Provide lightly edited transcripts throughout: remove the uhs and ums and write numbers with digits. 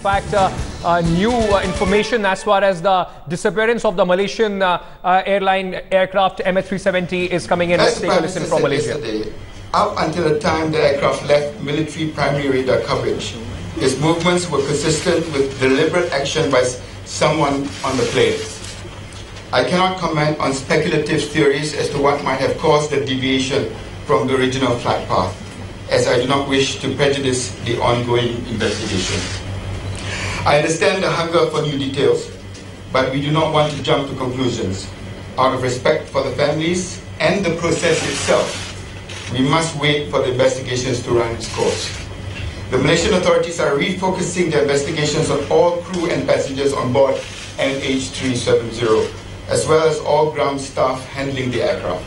fact, new information as far as the disappearance of the Malaysian airline aircraft MH370 is coming in. Let's take a listen from Malaysia. Up until the time the aircraft left military primary radar coverage, its movements were consistent with deliberate action by someone on the plane. I cannot comment on speculative theories as to what might have caused the deviation from the original flight path, as I do not wish to prejudice the ongoing investigation. I understand the hunger for new details, but we do not want to jump to conclusions. Out of respect for the families and the process itself, we must wait for the investigations to run its course. The Malaysian authorities are refocusing their investigations on all crew and passengers on board MH370, as well as all ground staff handling the aircraft.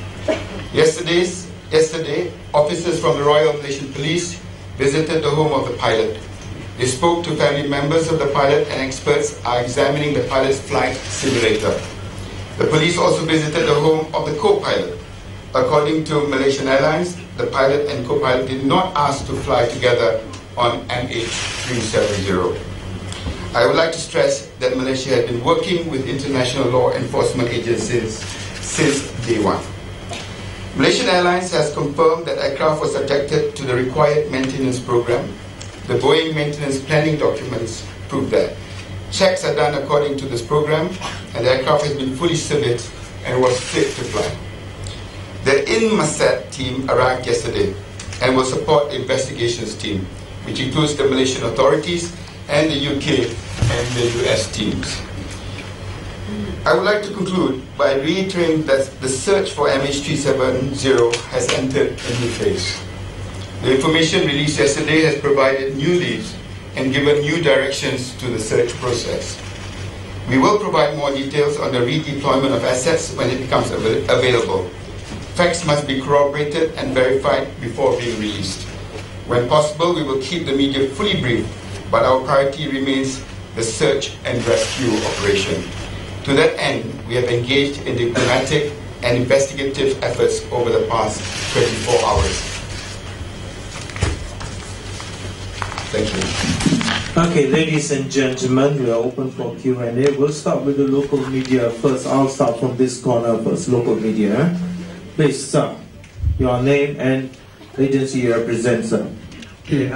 Yesterday, officers from the Royal Malaysian Police visited the home of the pilot. They spoke to family members of the pilot, and experts are examining the pilot's flight simulator. The police also visited the home of the co-pilot. According to Malaysian Airlines, the pilot and co-pilot did not ask to fly together on MH370. I would like to stress that Malaysia has been working with international law enforcement agencies since day one. Malaysian Airlines has confirmed that aircraft was subjected to the required maintenance program. The Boeing maintenance planning documents prove that. Checks are done according to this program, and the aircraft has been fully serviced and was fit to fly. The INMASAT team arrived yesterday and will support the investigations team, which includes the Malaysian authorities and the UK and the US teams. I would like to conclude by reiterating that the search for MH370 has entered a new phase. The information released yesterday has provided new leads and given new directions to the search process. We will provide more details on the redeployment of assets when it becomes available. Facts must be corroborated and verified before being released. When possible, we will keep the media fully briefed, but our priority remains the search and rescue operation. To that end, we have engaged in diplomatic and investigative efforts over the past 24 hours. Thank you. Okay, ladies and gentlemen, we are open for Q&A. We'll start with the local media first. I'll start from this corner first, local media. Please, sir, your name and agency you represent, sir. Okay,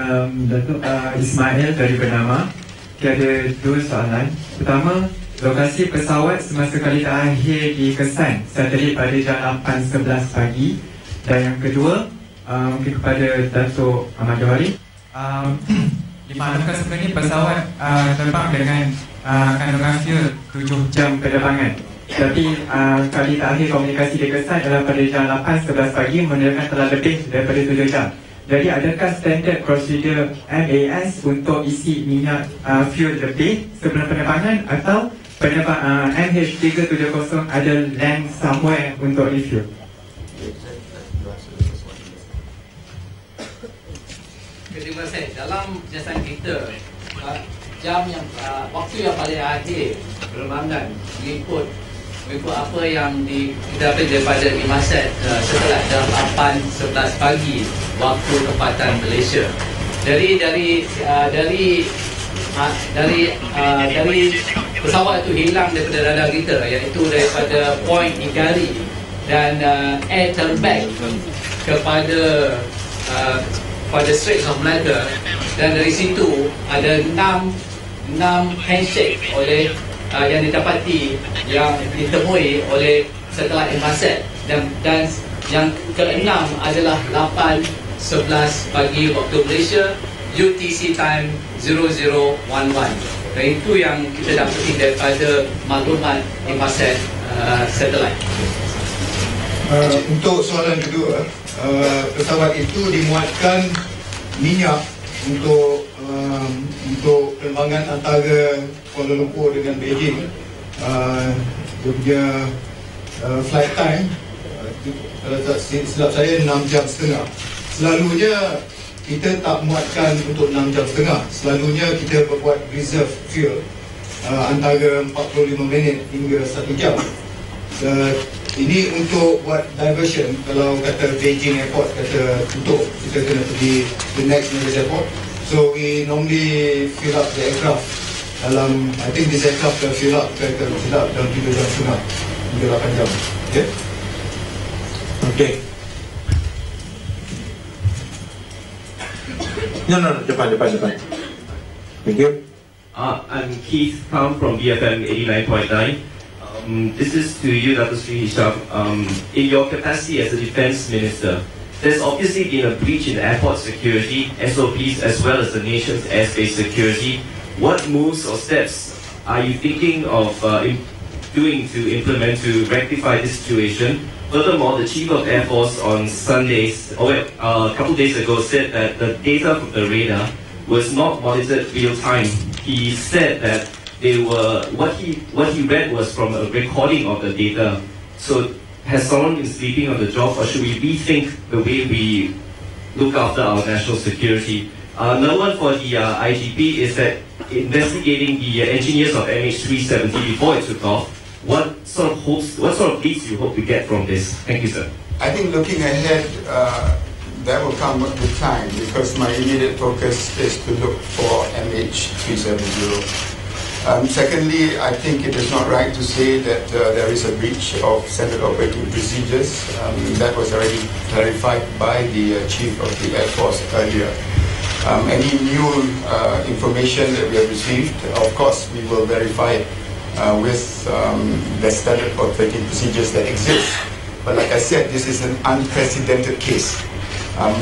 Datuk Ismail dari Bernama. Ada dua soalan. Pertama, lokasi pesawat semasa kali terakhir dikesan satelit pada jam 8.11 pagi. Dan yang kedua, mungkin kepada Datuk Ahmad Johari. Dimaklumkan sebenarnya pesawat terbang dengan kandungan fuel 7 jam penerbangan. Tapi kali terakhir komunikasi dikesan adalah pada jam 8.11 pagi, menunjukkan telah lebih daripada 7 jam. Jadi adakah standard prosedur MAS untuk isi minyak fuel lebih sebelum penerbangan, atau MH370 ada land somewhere untuk refuel? Terima kasih. Dalam jelasan kita, jam yang waktu yang paling akhir penerbangan mengikut apa yang kita dapat daripada INMASAT setelah jam 8.11 pagi waktu tempatan Malaysia. Dari pesawat itu hilang daripada radar kita, iaitu daripada point Igari dan air terback kepada Straits of Malacca, dan dari situ ada 6 handshake oleh yang didapati, yang ditemui oleh setelah INMASAT, dan yang keenam adalah 8.11 pagi waktu Malaysia, UTC time 0011. Dan itu yang kita dapati daripada maklumat INMASAT satellite. Untuk soalan kedua, pesawat itu dimuatkan minyak untuk penerbangan antara Kuala Lumpur dengan Beijing. Dia punya flight time, kalau tak silap saya, 6 jam setengah. Selalunya kita tak muatkan untuk 6 jam setengah. Selalunya kita buat reserve fuel antara 45 minit hingga 1 jam. Ini untuk buat diversion. Kalau kata Beijing Airport kata tutup, kita kena pergi the next nearest airport. So So we normally fill up the aircraft dalam, I think this aircraft will fill up dalam 3 jam setengah hingga 8 jam. Okay? Okay. No, depan. Thank you. I'm Keith Kam from BFM 89.9. This is to you, Dr. Sri Hisham. In your capacity as a defense minister, there's obviously been a breach in airport security, SOPs, as well as the nation's airspace security. What moves or steps are you thinking of doing to implement to rectify this situation? Furthermore, the Chief of Air Force on Sundays, a couple days ago, said that the data from the radar was not monitored real time. He said that they were what he read was from a recording of the data. So has someone been sleeping on the job, or should we rethink the way we look after our national security? Another one for the IGP is that investigating the engineers of MH370 before it took off. What sort of leads you hope to get from this? Thank you, sir. I think looking ahead, that will come with time, because my immediate focus is to look for MH370. Secondly, I think it is not right to say that there is a breach of standard operating procedures. That was already clarified by the Chief of the Air Force earlier. Any new information that we have received, of course, we will verify it with the standard operating procedures that exist. But like I said, this is an unprecedented case.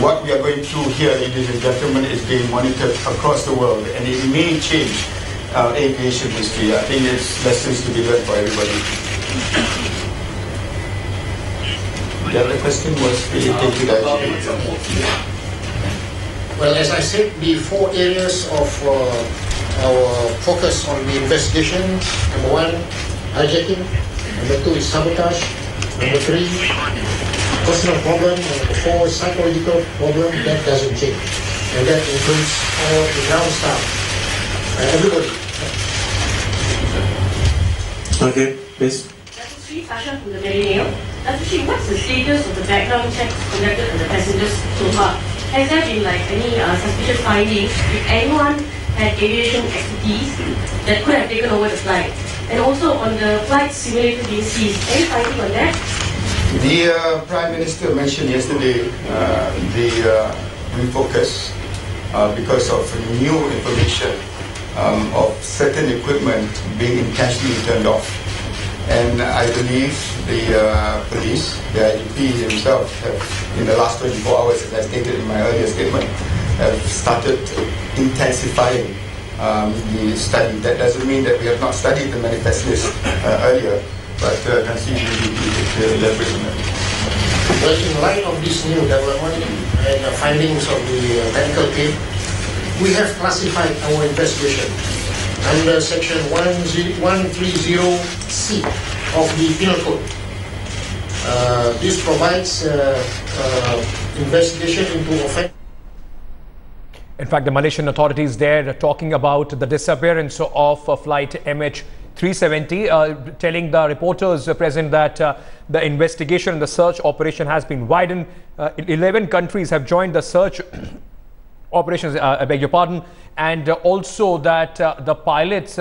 What we are going through here, ladies and gentlemen, is being monitored across the world, and it may change aviation history. I think it's lessons to be learned for everybody. The other question was related to that. Well, as I said, the 4 areas of our focus on the investigation: number 1, hijacking; number 2 is sabotage; number 3, personal problem; and number 4, psychological problem. That doesn't change, and that includes all the ground staff, everybody. Okay, please. Dr. Sri, Sasha from the Daily Mail. Dr. Sri, what's the status of the background checks conducted on the passengers so far? Has there been any suspicious findings if anyone had aviation expertise that could have taken over the flight? And also on the flight simulator being seized, any finding on that? The Prime Minister mentioned yesterday the refocus because of new information of certain equipment being intentionally turned off. And I believe the police, the IGP himself, have, in the last 24 hours, as I stated in my earlier statement, have started intensifying the study. That doesn't mean that we have not studied the manifest list earlier, but can see the elaborate on that. Well, in light of this new development and the findings of the medical team, we have classified our investigation under section 130C of the Penal Code. This provides investigation into offence. In fact, the Malaysian authorities there are talking about the disappearance of flight MH370, telling the reporters present that the investigation and the search operation has been widened. 11 countries have joined the search operations, I beg your pardon, and also that the pilots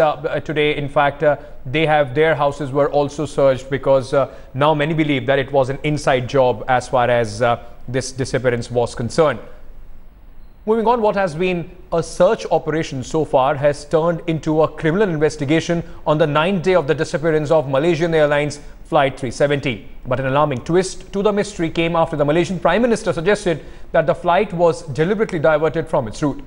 today, in fact, they have their houses were also searched, because now many believe that it was an inside job as far as this disappearance was concerned. Moving on, what has been a search operation so far has turned into a criminal investigation on the 9th day of the disappearance of Malaysian Airlines Flight 370. But an alarming twist to the mystery came after the Malaysian Prime Minister suggested that the flight was deliberately diverted from its route.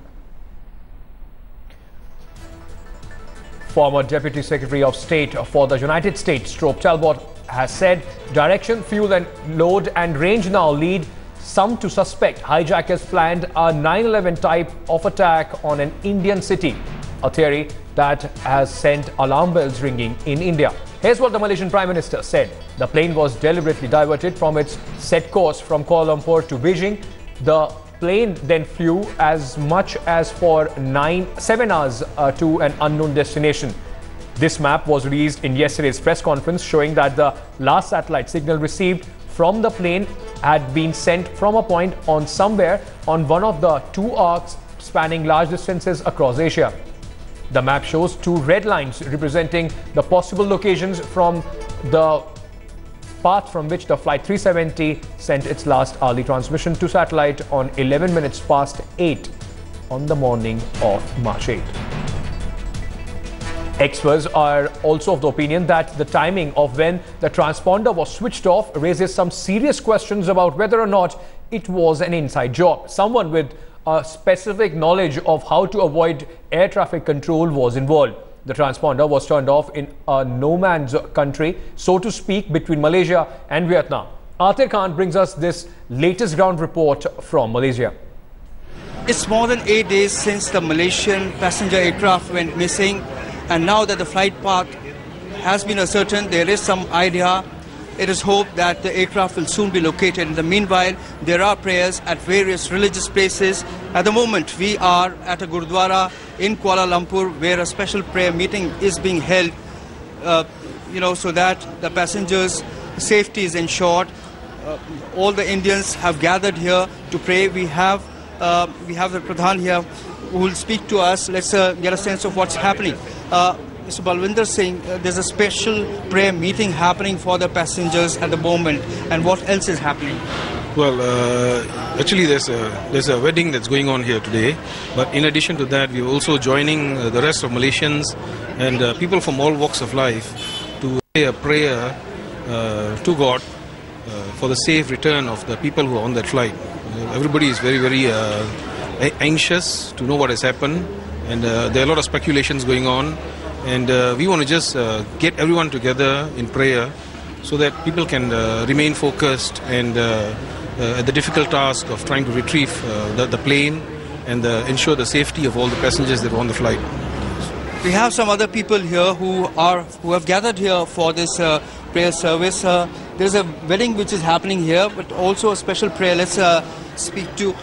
Former Deputy Secretary of State for the United States, Strobe Talbot, has said direction, fuel and load and range now lead some to suspect hijackers planned a 9/11 type of attack on an Indian city, a theory that has sent alarm bells ringing in India. Here's what the Malaysian Prime Minister said. The plane was deliberately diverted from its set course from Kuala Lumpur to Beijing. The plane then flew as much as for 7 hours to an unknown destination. This map was released in yesterday's press conference, showing that the last satellite signal received from the plane had been sent from a point on somewhere on one of the 2 arcs spanning large distances across Asia. The map shows two red lines representing the possible locations from the path from which the flight 370 sent its last hourly transmission to satellite on 11 minutes past 8 on the morning of March 8. Experts are also of the opinion that the timing of when the transponder was switched off raises some serious questions about whether or not it was an inside job. Someone with a specific knowledge of how to avoid air traffic control was involved. The transponder was turned off in a no-man's country, so to speak, between Malaysia and Vietnam. Atir Khan brings us this latest ground report from Malaysia. It's more than 8 days since the Malaysian passenger aircraft went missing, and now that the flight path has been ascertained, there is some idea. It is hoped that the aircraft will soon be located. In the meanwhile, there are prayers at various religious places. At the moment, we are at a Gurdwara in Kuala Lumpur where a special prayer meeting is being held, so that the passengers' safety is ensured. All the Indians have gathered here to pray. We have the Pradhan here who will speak to us. Let's get a sense of what's happening. Mr. Balwinder Singh, there's a special prayer meeting happening for the passengers at the moment, and what else is happening? Well, actually there's a wedding that's going on here today, but in addition to that, we're also joining the rest of Malaysians and people from all walks of life to say a prayer to God for the safe return of the people who are on that flight. Everybody is very, very anxious to know what has happened, and there are a lot of speculations going on. And we want to just get everyone together in prayer so that people can remain focused and at the difficult task of trying to retrieve the plane and ensure the safety of all the passengers that were on the flight. We have some other people here who have gathered here for this prayer service. There's a wedding which is happening here, but also a special prayer. Let's speak to.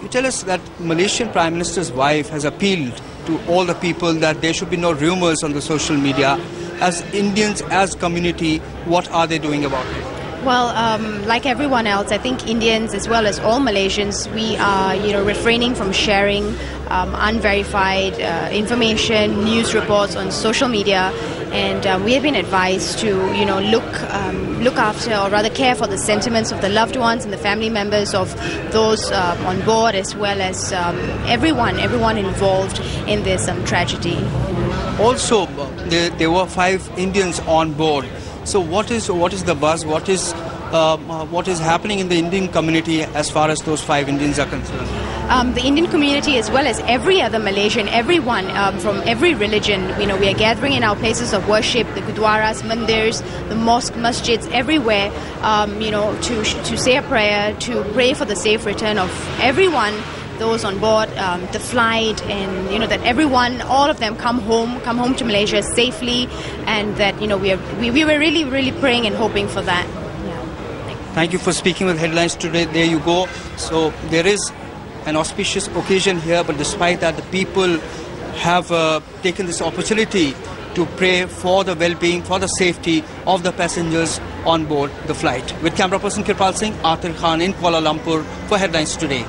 You tell us that Malaysian Prime Minister's wife has appealed to all the people that there should be no rumors on the social media. As Indians, as community, what are they doing about it? Well, like everyone else, I think Indians as well as all Malaysians, we are, refraining from sharing unverified information, news reports on social media, and we have been advised to, look after, or rather care for the sentiments of the loved ones and the family members of those on board, as well as everyone involved in this tragedy. Also, there were 5 Indians on board. So what is the buzz? What is happening in the Indian community as far as those 5 Indians are concerned? The Indian community, as well as every other Malaysian, everyone from every religion, we are gathering in our places of worship, the gurdwaras, mandirs, the mosques, masjids, everywhere, to say a prayer, to pray for the safe return of everyone, those on board the flight, and that everyone, all of them come home to Malaysia safely, and that we were really, really praying and hoping for that. Yeah. Thank you for speaking with Headlines today. There you go. So there is an auspicious occasion here, but despite that, the people have taken this opportunity to pray for the well-being, for the safety of the passengers on board the flight. With camera person Kirpal Singh, Atir Khan in Kuala Lumpur for Headlines Today.